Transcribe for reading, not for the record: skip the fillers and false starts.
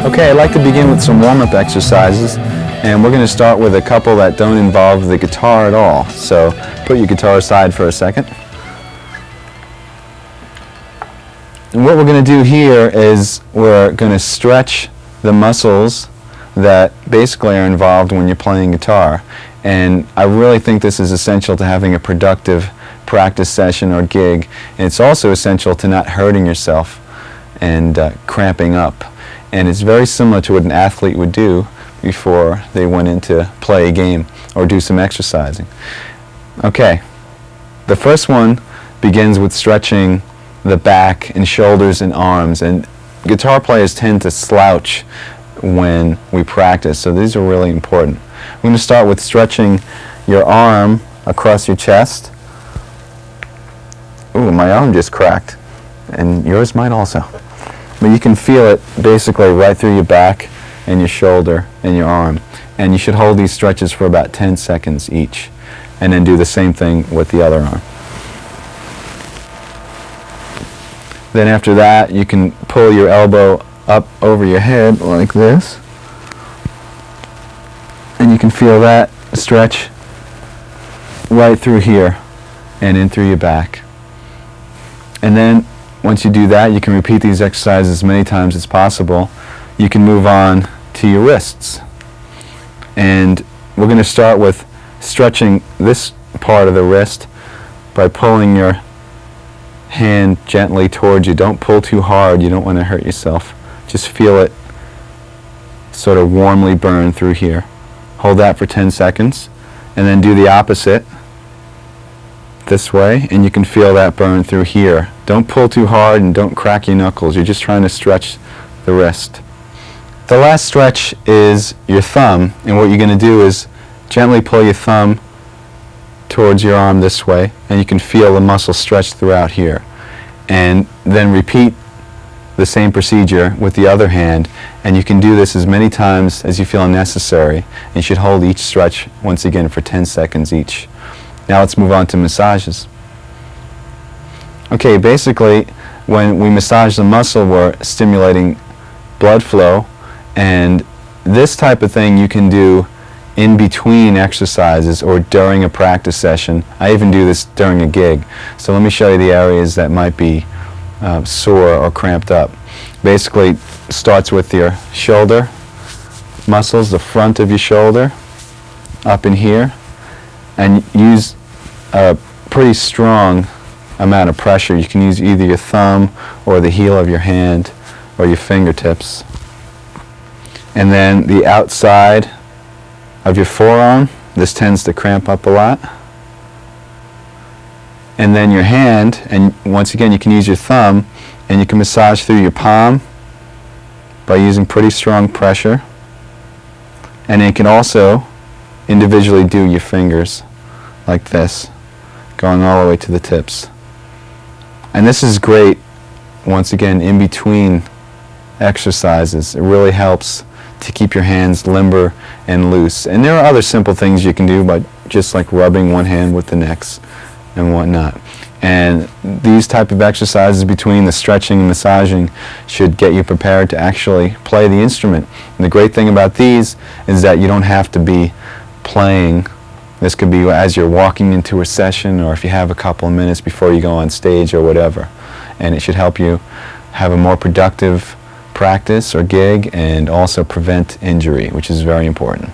Okay, I'd like to begin with some warm-up exercises, and we're going to start with a couple that don't involve the guitar at all. So put your guitar aside for a second. And what we're going to do here is we're going to stretch the muscles that basically are involved when you're playing guitar. And I really think this is essential to having a productive practice session or gig. And it's also essential to not hurting yourself and cramping up. And it's very similar to what an athlete would do before they went in to play a game or do some exercising. Okay, the first one begins with stretching the back and shoulders and arms. And guitar players tend to slouch when we practice, so these are really important. We're going to start with stretching your arm across your chest. Ooh, my arm just cracked, and yours might also. But you can feel it basically right through your back and your shoulder and your arm. And you should hold these stretches for about 10 seconds each. And then do the same thing with the other arm. Then after that, you can pull your elbow up over your head like this. And you can feel that stretch right through here and in through your back. And then once you do that, you can repeat these exercises as many times as possible. You can move on to your wrists. And we're going to start with stretching this part of the wrist by pulling your hand gently towards you. Don't pull too hard. You don't want to hurt yourself. Just feel it sort of warmly burn through here. Hold that for 10 seconds. And then do the opposite this way, and you can feel that burn through here. Don't pull too hard and don't crack your knuckles. You're just trying to stretch the wrist. The last stretch is your thumb, and what you're going to do is gently pull your thumb towards your arm this way, and you can feel the muscle stretch throughout here. And then repeat the same procedure with the other hand, and you can do this as many times as you feel necessary. And you should hold each stretch once again for 10 seconds each. Now let's move on to massages. Okay, basically when we massage the muscle, we're stimulating blood flow, and this type of thing you can do in between exercises or during a practice session. I even do this during a gig. So let me show you the areas that might be sore or cramped up. Basically starts with your shoulder muscles, the front of your shoulder, up in here, and use a pretty strong amount of pressure. You can use either your thumb or the heel of your hand or your fingertips. And then the outside of your forearm, this tends to cramp up a lot. And then your hand, and once again you can use your thumb, and you can massage through your palm by using pretty strong pressure. And then you can also individually do your fingers like this, going all the way to the tips. And this is great, once again, in between exercises. It really helps to keep your hands limber and loose. And there are other simple things you can do, by just like rubbing one hand with the next and whatnot. And these type of exercises between the stretching and massaging should get you prepared to actually play the instrument. And the great thing about these is that you don't have to be playing. This could be as you're walking into a session, or if you have a couple of minutes before you go on stage or whatever. And it should help you have a more productive practice or gig and also prevent injury, which is very important.